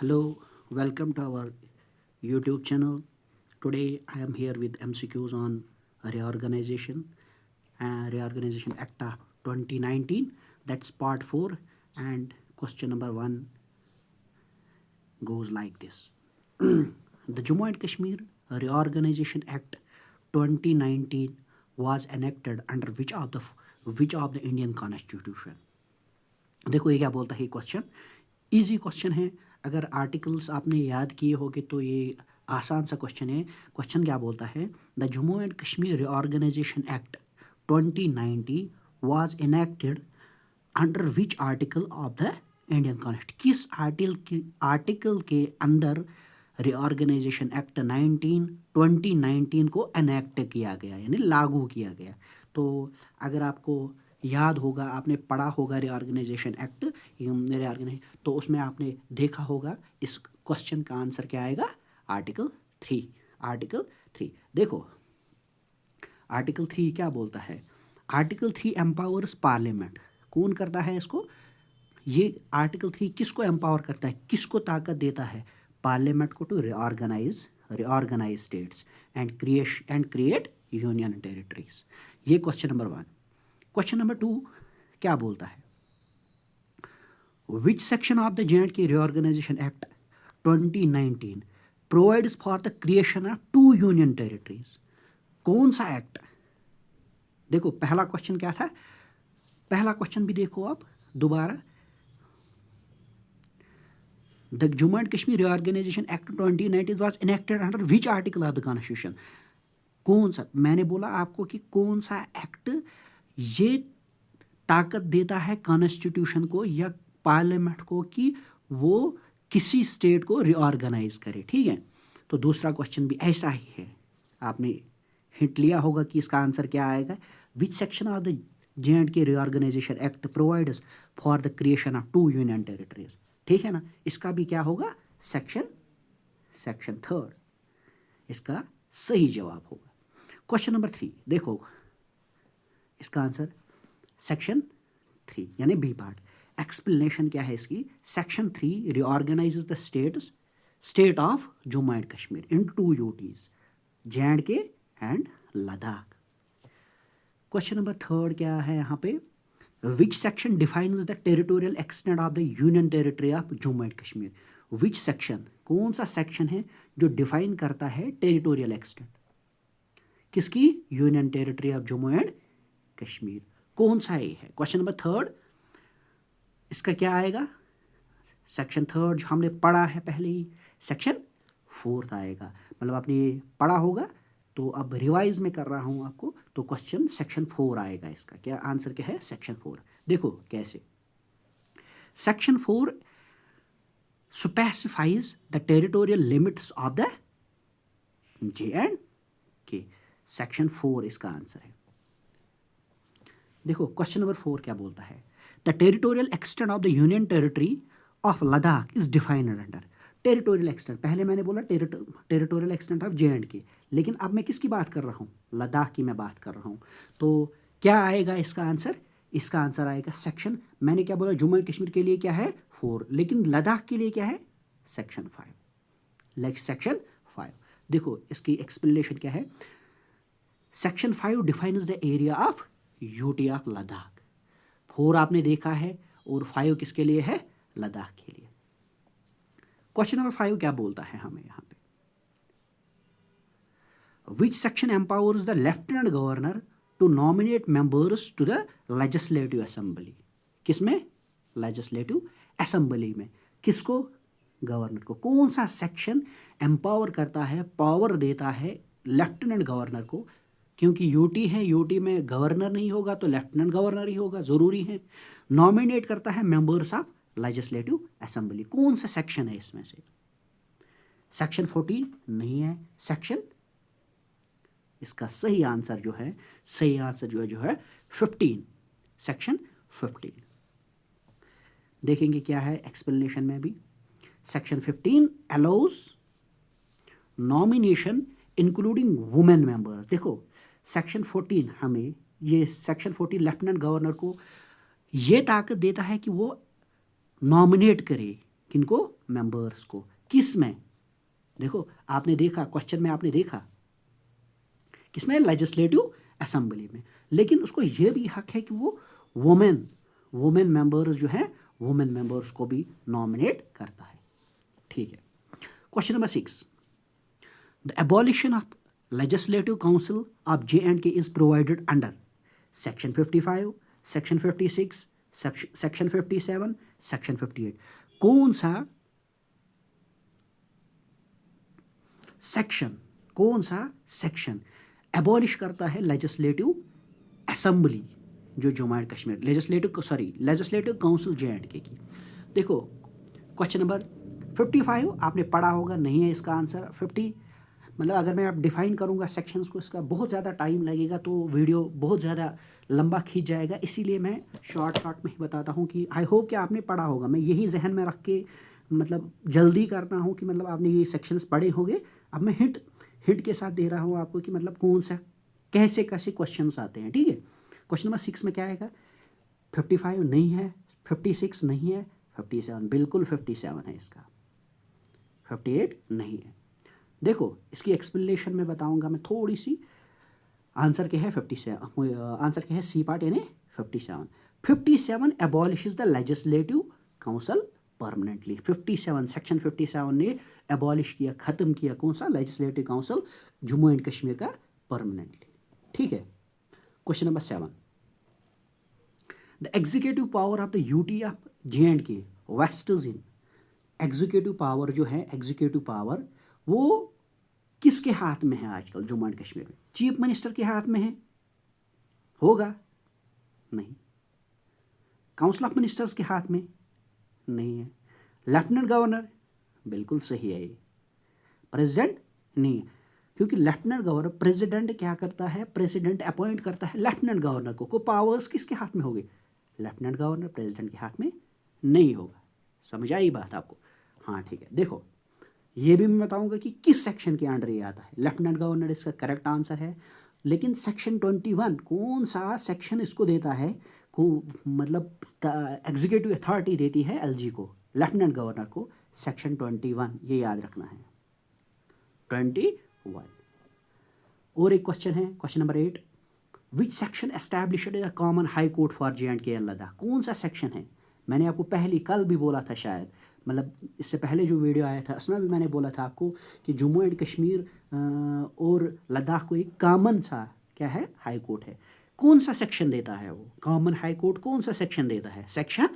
Hello, welcome to our YouTube channel. Today I am here with MCQs on reorganization, Reorganization Act of 2019. That's part 4, and question number 1 goes like this. The Jammu and Kashmir Reorganization Act 2019 was enacted under which of the Indian Constitution? देखो ये क्या बोलता है question, easy question है। अगर articles आपने याद किए होंगे तो ये आसान सा क्वेश्चन है। क्वेश्चन क्या बोलता है, the Jammu and Kashmir reorganisation act 2090 was enacted under which article of the Indian constitution? किस आर्टिकल के अंदर रिऑर्गेनाइजेशन एक्ट 2019 को एनेक्ट किया गया, यानी लागू किया गया? तो अगर आपको याद होगा, आपने पढ़ा होगा रिऑर्गेनाइजेशन एक्ट, तो उसमें आपने देखा होगा इस क्वेश्चन का आंसर क्या आएगा, आर्टिकल 3। आर्टिकल 3 देखो, आर्टिकल 3 क्या बोलता है? Article 3 empowers parliament. कौन करता है इसको? ये आर्टिकल 3 किसको एम्पावर करता है, किसको ताकत देता है? पार्लियामेंट को to reorganise states and create union territories. ये क्वेश्चन नंबर 1। क्वेश्चन नंबर 2 क्या बोलता है? Which section of the J&K reorganisation act 2019 provides for the creation of 2 union territories? कौन सा एक्ट? देखो पहला क्वेश्चन क्या था, पहला क्वेश्चन भी देखो आप दोबारा। The Jammu and Kashmir reorganisation act 2019 was enacted under which article of the constitution? कौन सा? मैंने बोला आपको कि कौन सा एक्ट ये ताकत देता है कॉन्स्टिट्यूशन को या पार्लियामेंट को कि वो किसी स्टेट को रिऑर्गेनाइज करे। ठीक है, तो दूसरा क्वेश्चन भी ऐसा ही है। आपने हिंट लिया होगा कि इसका आंसर क्या आएगा। विच section of the J&K reorganisation act provides for the creation of 2 union territories? ठीक है ना, इसका भी क्या होगा, सेक्शन 3 इसका सही जवाब होगा। क्वेश्चन नंबर 3 देखो, इसका आंसर सेक्शन 3 यानी बी पार्ट। एक्सप्लेनेशन क्या है इसकी? Section 3 reorganises the state of Jammu and Kashmir in 2 UTs, J&K and Ladakh. Question number 3 क्या है यहाँ पे? Which section defines the territorial extent of the union territory of Jammu and Kashmir? Which section, कौन सा सेक्शन है जो डिफाइन करता है टेरिटोरियल एक्सटेंट किसकी? Union territory of Jammu and Kashmir. कौन सा ये है? क्वेश्चन नंबर 3 इसका क्या आएगा? सेक्शन 3 जो हमने पढ़ा है पहले ही, सेक्शन 4 आएगा। मतलब आपने ये पढ़ा होगा, तो अब रिवाइज में कर रहा हूँ आपको, तो क्वेश्चन सेक्शन 4 आएगा। इसका क्या आंसर क्या है? सेक्शन 4। देखो कैसे, section 4 specifies the territorial limits of the J&K। Section 4 इसका आंसर है। देखो क्वेश्चन नंबर 4 क्या बोलता है? The territorial extent of the union territory of Ladakh is defined under. Territorial extent, पहले मैंने बोला टेरिटोरियल एक्सटेंट ऑफ J&K, लेकिन अब मैं किसकी बात कर रहा हूँ? लद्दाख की मैं बात कर रहा हूँ। तो क्या आएगा इसका आंसर? इसका आंसर आएगा सेक्शन, मैंने क्या बोला, जम्मू एंड कश्मीर के लिए क्या है 4, लेकिन लद्दाख के लिए क्या है? सेक्शन 5। सेक्शन 5 देखो इसकी एक्सप्लेनेशन क्या है। Section 5 defines the area of UT of Ladakh. 4 आपने देखा है और 5 किसके लिए है? लद्दाख के लिए। क्वेश्चन नंबर 5 क्या बोलता है हमें यहाँ पे? Which section empowers the lieutenant governor to nominate members to the legislative assembly? किसमें? लेजिस्लेटिव असेंबली में। किसको? गवर्नर को। कौन सा सेक्शन एम्पावर करता है, पावर देता है लेफ्टिनेंट गवर्नर को? क्योंकि यूटी है, यूटी में गवर्नर नहीं होगा तो लेफ्टिनेंट गवर्नर ही होगा, ज़रूरी है। नॉमिनेट करता है मेंबर्स ऑफ लेजिस्लेटिव असेंबली। कौन सा सेक्शन है इसमें से? सेक्शन 14 नहीं है, सेक्शन, इसका सही आंसर जो है 15, सेक्शन 15। देखेंगे क्या है एक्सप्लेनेशन में भी। Section 15 allows nomination including women members. देखो सेक्शन 14 हमें, ये सेक्शन 14 लेफ्टिनेंट गवर्नर को ये ताकत देता है कि वो नॉमिनेट करे किनको? मेंबर्स को। किस में? देखो आपने देखा क्वेश्चन में, आपने देखा किसमें? लेजिस्लेटिव असेंबली में। लेकिन उसको ये भी हक है कि वो वुमेन मेंबर्स जो है, वुमेन मेंबर्स को भी नॉमिनेट करता है। ठीक है। Question number 6, the abolition of legislative council of J&K is provided under section 55, section 56, section 57, section 58। कौन सा सेक्शन, कौन सा सेक्शन एबॉलिश करता है लेजिस्लेटिव असेंबली जो Jammu and Kashmir, legislative council J&K की? देखो क्वेश्चन नंबर 55 आपने पढ़ा होगा, नहीं है इसका आंसर। 50 मतलब अगर मैं आप डिफाइन करूंगा सेक्शंस को, इसका बहुत ज़्यादा टाइम लगेगा, तो वीडियो बहुत ज़्यादा लंबा खींच जाएगा। इसीलिए मैं शॉर्ट में ही बताता हूँ कि आई होप कि आपने पढ़ा होगा। मैं यही जहन में रख के मतलब जल्दी करता हूँ कि मतलब आपने ये सेक्शंस पढ़े होंगे। अब मैं हिट के साथ दे रहा हूँ आपको कि मतलब कौन सा कैसे कैसे क्वेश्चंस आते हैं। ठीक है। क्वेश्चन नंबर 6 में क्या आएगा? 55 नहीं है, 56 नहीं है, 57 बिल्कुल 57 है इसका, 58 नहीं है। देखो इसकी एक्सप्लेनेशन में बताऊंगा मैं थोड़ी सी। आंसर क्या है? 57। आंसर क्या है? सी पार्ट यानी 57। 57 abolishes the legislative council permanently. 57 section 57 ने एबॉलिश किया, ख़त्म किया कौन सा? Legislative council Jammu and Kashmir का परमानेंटली। ठीक है। Question number 7, the executive power of the UT of J&K vests in. Executive power जो है, एग्जीक्यूटिव पावर वो किसके हाथ में है आजकल जम्मू एंड कश्मीर में? चीफ मिनिस्टर के हाथ में है? होगा नहीं। काउंसिल ऑफ मिनिस्टर्स के हाथ में नहीं है। लेफ्टिनेंट गवर्नर बिल्कुल सही है ये। प्रेसिडेंट नहीं है, क्योंकि लेफ्टिनेंट गवर्नर, प्रेसिडेंट क्या करता है? प्रेसिडेंट अपॉइंट करता है लेफ्टिनेंट गवर्नर को पावर्स किसके हाथ में होगी? लेफ्टिनेंट गवर्नर, प्रेसिडेंट के हाथ में नहीं होगा। समझ आई बात आपको? हाँ ठीक है। देखो ये भी मैं बताऊंगा कि किस सेक्शन के अंडर ये आता है। लेफ्टिनेंट गवर्नर इसका करेक्ट आंसर है। लेकिन सेक्शन 21 कौन सा सेक्शन इसको देता है को, मतलब एग्जीक्यूटिव अथॉरिटी देती है LG को, लेफ्टिनेंट गवर्नर को? सेक्शन 21, ये याद रखना है, 21। और एक क्वेश्चन है, question number 8, which section established a common high court for J&K and Ladakh? कौन सा सेक्शन है? मैंने आपको कल भी बोला था शायद, मतलब इससे पहले जो वीडियो आया था उसमें भी मैंने बोला था आपको कि जम्मू एंड कश्मीर और लद्दाख को एक कॉमन सा क्या है? हाई कोर्ट है। कौन सा सेक्शन देता है वो कॉमन हाई कोर्ट? कौन सा सेक्शन देता है? सेक्शन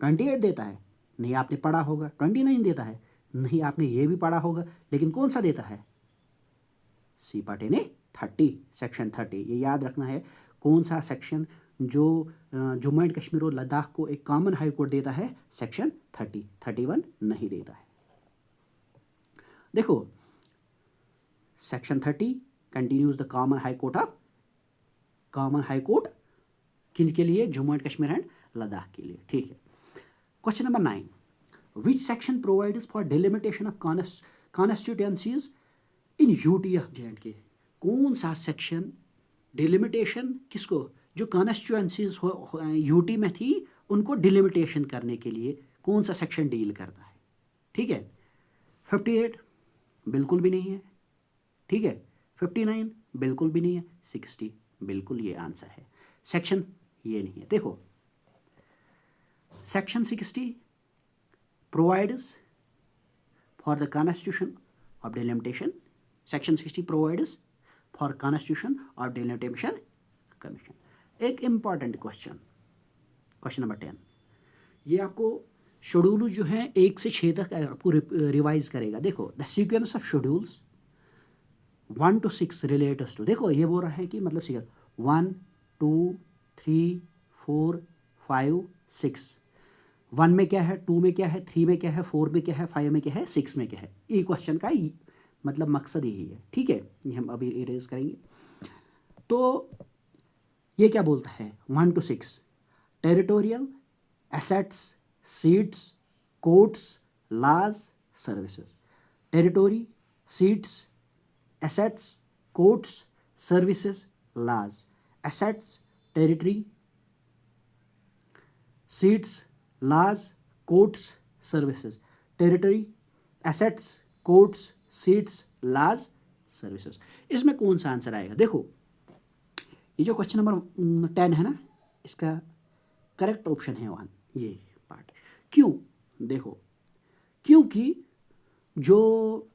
28 देता है? नहीं, आपने पढ़ा होगा। 29 देता है? नहीं, आपने ये भी पढ़ा होगा। लेकिन कौन सा देता है? सी पार्ट ने 30, सेक्शन 30। ये याद रखना है कौन सा सेक्शन जो जम्मू एंड कश्मीर और लद्दाख को एक कॉमन हाई कोर्ट देता है? सेक्शन 30, 31 नहीं देता है। देखो section 30 continues the common high court of, common high court किनके लिए? जम्मू एंड कश्मीर एंड लद्दाख के लिए। ठीक है। Question number 9, which section provides for delimitation of constituencies in UT of J&K? कौन सा सेक्शन डिलिमिटेशन किसको? जो कॉन्स्टिट्यूएंसीज यूटी में थी उनको डिलिमिटेशन करने के लिए कौन सा सेक्शन डील करता है? ठीक है। 58 बिल्कुल भी नहीं है। ठीक है। 59 बिल्कुल भी नहीं है। 60 बिल्कुल ये आंसर है। सेक्शन ये नहीं है। देखो section 60 provides for the constitution of delimitation. Section 60 provides for constitution of delimitation commission. एक इंपॉर्टेंट क्वेश्चन, क्वेश्चन नंबर 10, ये आपको शेड्यूल जो है 1 से 6 तक आपको रिवाइज करेगा। देखो the sequence of schedules 1 to 6 related to, देखो ये बोल रहा है कि मतलब सीक्वेंस 1 2 3 4 5 6। 1 में क्या है, 2 में क्या है, 3 में क्या है, 4 में क्या है, 5 में क्या है, 6 में क्या है। ये क्वेश्चन का मतलब मकसद यही है। ठीक है, ये हम अभी इरेज करेंगे। तो ये क्या बोलता है? 1 to 6 territorial, assets, seats, courts, laws, services. Territory, seats, assets, courts, services, laws. Assets, territory, seats, laws, courts, services, territory, assets, courts, seats, laws, services. इसमें कौन सा आंसर आएगा? देखो ये जो क्वेश्चन नंबर 10 है ना, इसका करेक्ट ऑप्शन है 1, ये पार्ट। क्यों? देखो क्योंकि जो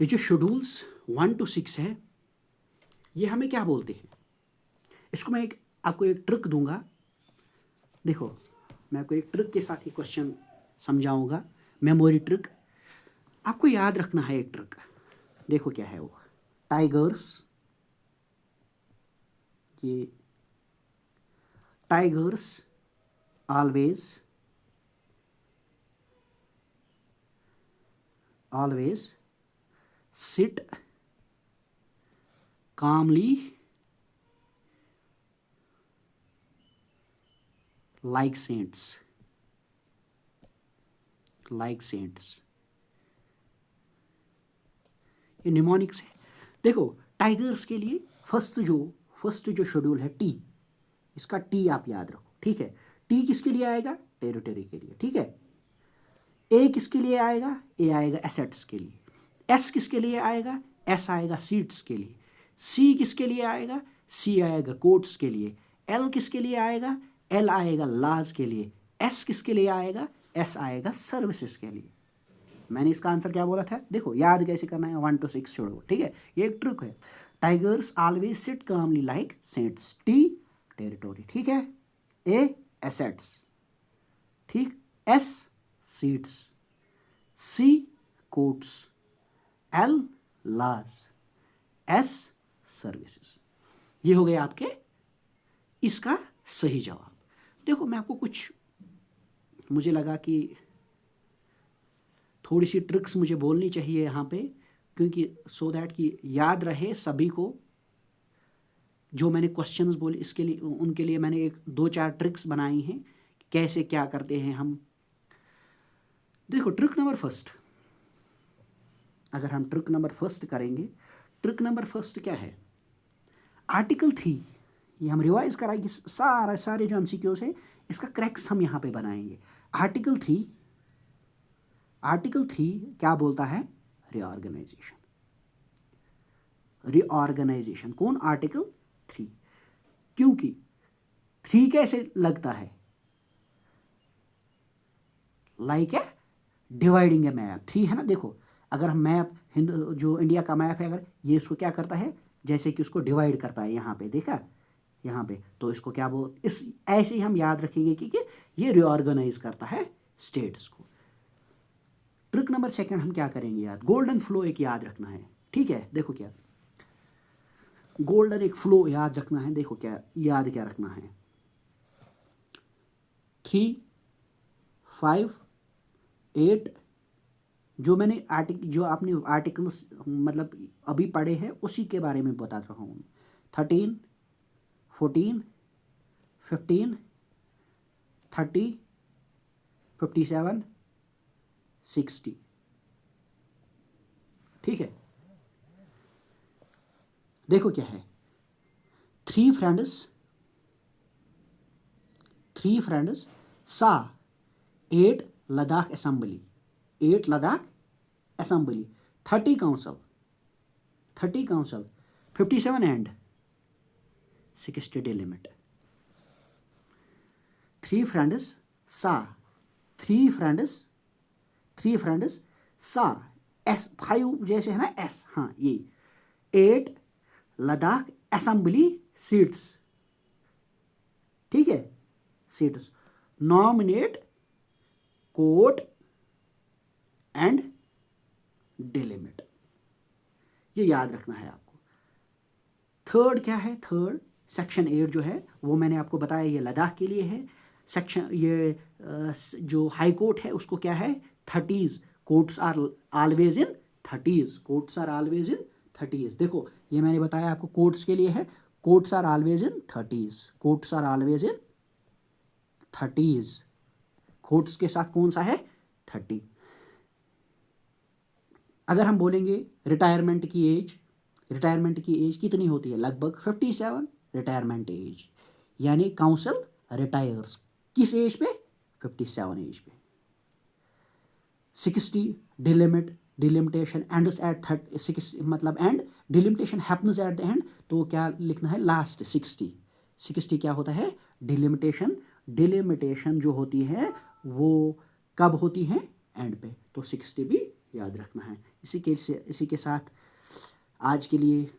ये जो शेड्यूल्स 1 to 6 है, ये हमें क्या बोलते हैं? इसको मैं आपको एक ट्रिक दूंगा। देखो मैं आपको एक ट्रिक के साथ ये क्वेश्चन समझाऊंगा, मेमोरी ट्रिक। आपको याद रखना है एक ट्रिक। देखो क्या है वो, टाइगर्स, ये tigers always sit calmly like saints, ये निमोनिक्स है। देखो टाइगर्स के लिए फर्स्ट जो शेड्यूल है टी, इसका टी आप याद रखो, ठीक है। टी किसके लिए आएगा? टेरिटरी के लिए, ठीक है। ए किसके लिए आएगा? ए आएगा एसेट्स के लिए। एस किसके लिए आएगा? एस आएगा सीट्स के लिए। सी किसके लिए आएगा? सी आएगा कोर्ट्स के लिए। एल किसके लिए आएगा? एल आएगा लॉज के लिए। एस किसके लिए आएगा? एस आएगा सर्विसेज के लिए। मैंने इसका आंसर क्या बोला था? देखो याद कैसे करना है, 1 to 6 छोड़ो, ठीक है। ये एक ट्रिक है। Tigers always sit calmly like saints. T territory, ठीक है। ए एसेट्स, ठीक। S seats, C courts, L laws, S services. ये हो गया आपके इसका सही जवाब। देखो मैं आपको कुछ, मुझे लगा कि थोड़ी सी ट्रिक्स मुझे बोलनी चाहिए यहाँ पे, क्योंकि सो दैट कि याद रहे सभी को। जो मैंने क्वेश्चंस बोले इसके लिए, उनके लिए मैंने एक 2-4 ट्रिक्स बनाई हैं, कैसे क्या करते हैं हम। देखो ट्रिक नंबर फर्स्ट, अगर हम ट्रिक नंबर फर्स्ट करेंगे, ट्रिक नंबर फर्स्ट क्या है? आर्टिकल 3, ये हम रिवाइज कराएंगे सारे जो एमसीक्यूज है, इसका क्रैक्स हम यहाँ पे बनाएंगे। आर्टिकल 3 क्या बोलता है? रीऑर्गेनाइजेशन। कौन? आर्टिकल 3। क्योंकि 3 कैसे लगता है? Like a dividing A map. 3 है ना, देखो अगर हम मैप जो इंडिया का मैप है, अगर ये इसको क्या करता है, जैसे कि उसको डिवाइड करता है, यहाँ पे देखा, यहाँ पे, तो इसको क्या इस ऐसे ही हम याद रखेंगे कि ये रिऑर्गेनाइज करता है स्टेट्स को। ट्रिक नंबर सेकंड हम क्या करेंगे याद? गोल्डन फ्लो एक याद रखना है, ठीक है। देखो क्या गोल्डन एक फ्लो याद रखना है। देखो क्या याद क्या रखना है? 3, 5, 8, जो मैंने जो आपने आर्टिकल्स मतलब अभी पढ़े हैं उसी के बारे में बता रहा हूँ। 13, 14, 15, 30, 57, 60, ठीक है। देखो क्या है, 3 फ्रेंड्स सा 8 Ladakh assembly, 30 council, 57 and 60 delimit. 3 friends सा एस 5 जैसे है ना, एस, हाँ ये 8 लद्दाख असेंबली सीट्स, ठीक है, seats nominate court and delimit. ये याद रखना है आपको। थर्ड क्या है? थर्ड सेक्शन 8 जो है वो मैंने आपको बताया, ये लद्दाख के लिए है। सेक्शन ये जो हाई कोर्ट है उसको क्या है? 30s। Courts are always in 30s। देखो ये मैंने बताया आपको कोर्ट्स के लिए है, courts are always in 30s। कोर्ट्स के साथ कौन सा है? 30। अगर हम बोलेंगे रिटायरमेंट की एज कितनी होती है? लगभग 57 रिटायरमेंट एज, यानी काउंसिल रिटायर्स किस एज पे? 57 एज पे। 60 डिलिमिटेशन एंड्स एट 36 मतलब and delimitation happens at the end, तो क्या लिखना है लास्ट 60 क्या होता है डिलिमिटेशन जो होती है वो कब होती है एंड पे, तो 60 भी याद रखना है। इसी के साथ आज के लिए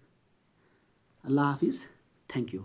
अल्लाह हाफिज़, थैंक यू।